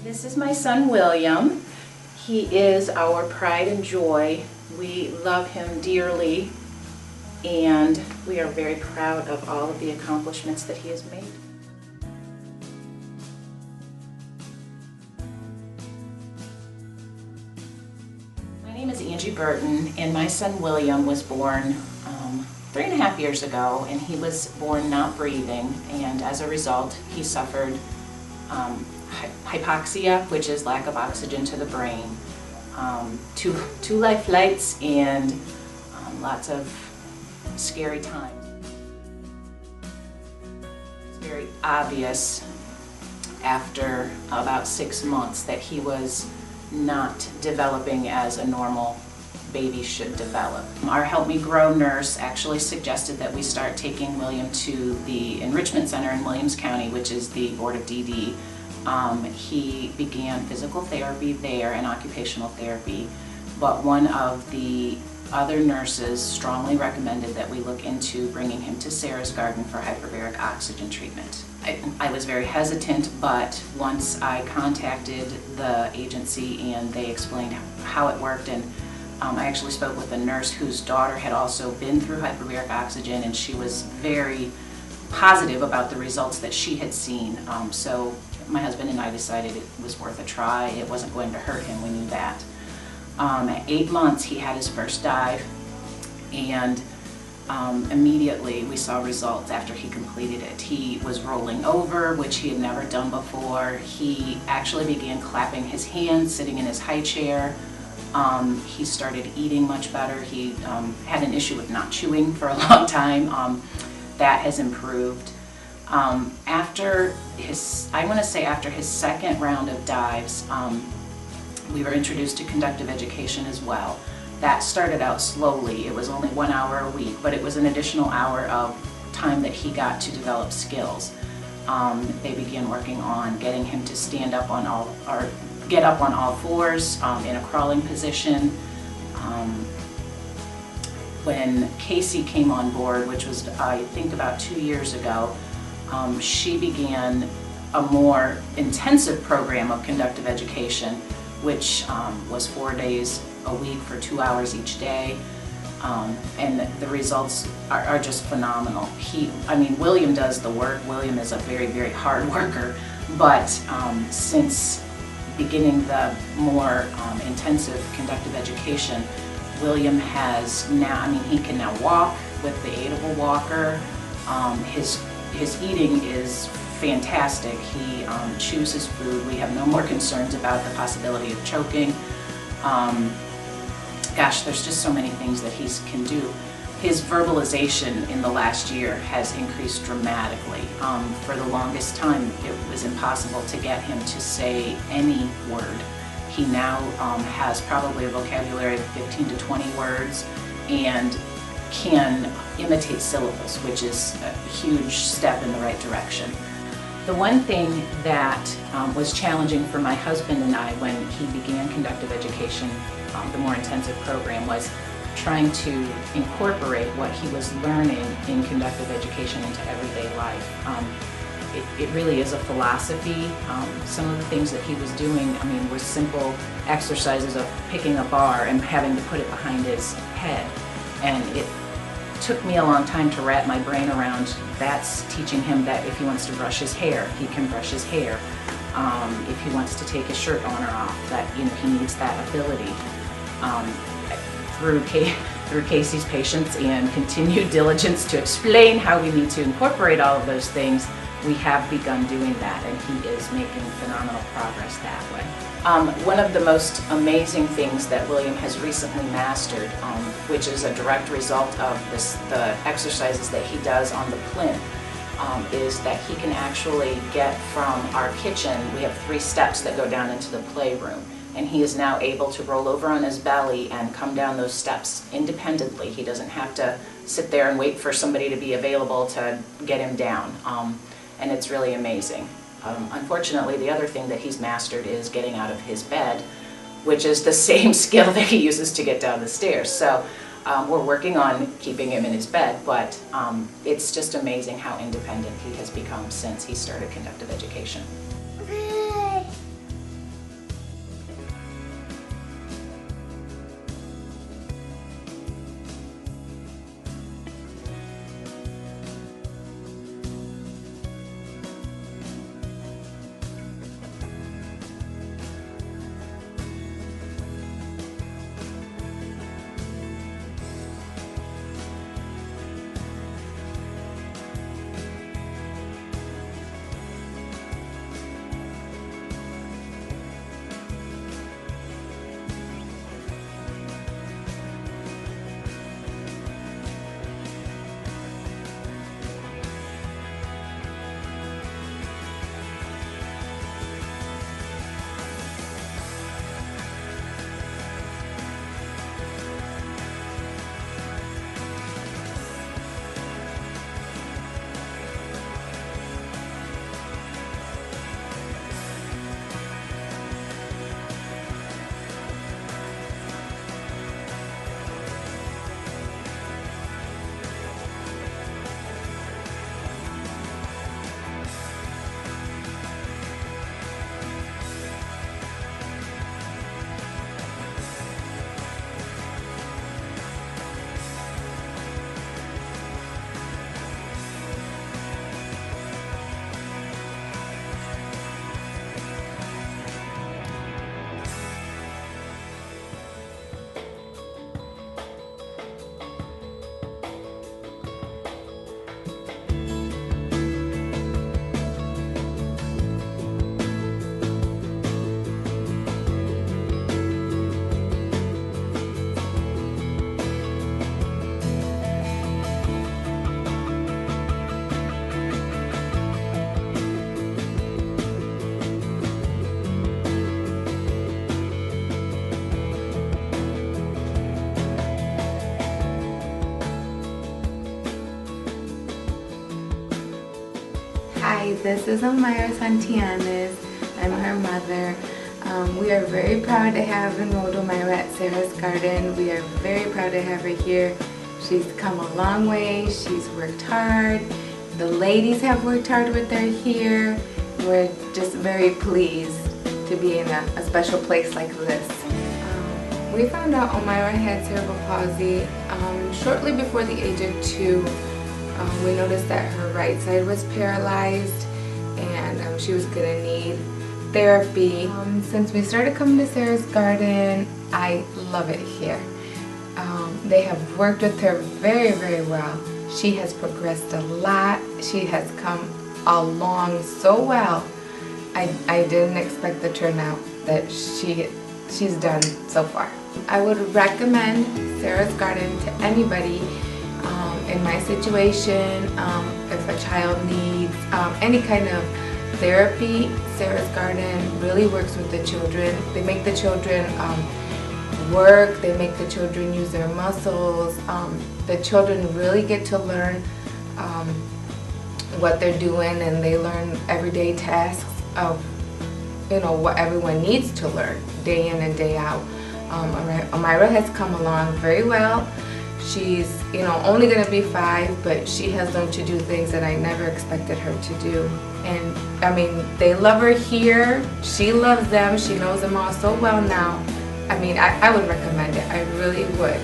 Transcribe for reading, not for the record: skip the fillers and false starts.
This is my son William. He is our pride and joy. We love him dearly, and we are very proud of all of the accomplishments that he has made. My name is Angie Burton, and my son William was born 3.5 years ago, and he was born not breathing, and as a result he suffered hypoxia, which is lack of oxygen to the brain, two life flights, and lots of scary times. It's very obvious after about 6 months that he was not developing as a normal baby should develop. Our Help Me Grow nurse actually suggested that we start taking William to the enrichment center in Williams County, which is the Board of DD. He began physical therapy there and occupational therapy, but one of the other nurses strongly recommended that we look into bringing him to Sarah's Garden for hyperbaric oxygen treatment. I was very hesitant, but once I contacted the agency and they explained how it worked, and I actually spoke with a nurse whose daughter had also been through hyperbaric oxygen, and she was very positive about the results that she had seen. So my husband and I decided it was worth a try. It wasn't going to hurt him, we knew that. At 8 months he had his first dive, and immediately we saw results after he completed it. He was rolling over, which he had never done before. He actually began clapping his hands, sitting in his high chair. He started eating much better. He had an issue with not chewing for a long time. That has improved. After his, I want to say after his second round of dives, we were introduced to conductive education as well. That started out slowly. It was only 1 hour a week, but it was an additional hour of time that he got to develop skills. They began working on getting him to stand up on all, or get up on all fours in a crawling position. When Casey came on board, which was I think about 2 years ago, she began a more intensive program of conductive education, which was 4 days a week for 2 hours each day, and the results are just phenomenal. William does the work. William is a very, very hard worker, but since beginning the more intensive conductive education, William has now, he can now walk with the aid of a walker. His eating is fantastic. He chews his food. We have no more concerns about the possibility of choking. Gosh, there's just so many things that he can do. His verbalization in the last year has increased dramatically. For the longest time, it was impossible to get him to say any word. He now has probably a vocabulary of 15 to 20 words and can imitate syllables, which is a huge step in the right direction. The one thing that was challenging for my husband and I when he began conductive education, the more intensive program, was trying to incorporate what he was learning in conductive education into everyday life. It really is a philosophy. Some of the things that he was doing, were simple exercises of picking a bar and having to put it behind his head. And it took me a long time to wrap my brain around. That's teaching him that if he wants to brush his hair, he can brush his hair. If he wants to take his shirt on or off, that he needs that ability. Through Casey's patience and continued diligence to explain how we need to incorporate all of those things, we have begun doing that, and he is making phenomenal progress that way. One of the most amazing things that William has recently mastered, which is a direct result of the exercises that he does on the plinth, is that he can actually get from our kitchen. We have 3 steps that go down into the playroom, and he is now able to roll over on his belly and come down those steps independently. He doesn't have to sit there and wait for somebody to be available to get him down. And it's really amazing. Unfortunately, the other thing that he's mastered is getting out of his bed, which is the same skill that he uses to get down the stairs. So we're working on keeping him in his bed, but it's just amazing how independent he has become since he started conductive education. Hi, this is Elmira Santianes. I'm her mother. We are very proud to have enrolled Elmira at Sarah's Garden. We are very proud to have her here. She's come a long way. She's worked hard. The ladies have worked hard with her here. We're just very pleased to be in a special place like this. We found out Elmira had cerebral palsy shortly before the age of 2. We noticed that her right side was paralyzed and she was going to need therapy. Since we started coming to Sarah's Garden, I love it here. They have worked with her very, very well. She has progressed a lot. She has come along so well. I didn't expect the turnout that she's done so far. I would recommend Sarah's Garden to anybody in my situation. If a child needs any kind of therapy, Sarah's Garden really works with the children. They make the children work, they make the children use their muscles. The children really get to learn what they're doing, and they learn everyday tasks of what everyone needs to learn day in and day out. Elmira has come along very well. She's only going to be 5, but she has learned to do things that I never expected her to do. And I mean, they love her here. She loves them. She knows them all so well now. I mean, I would recommend it. I really would.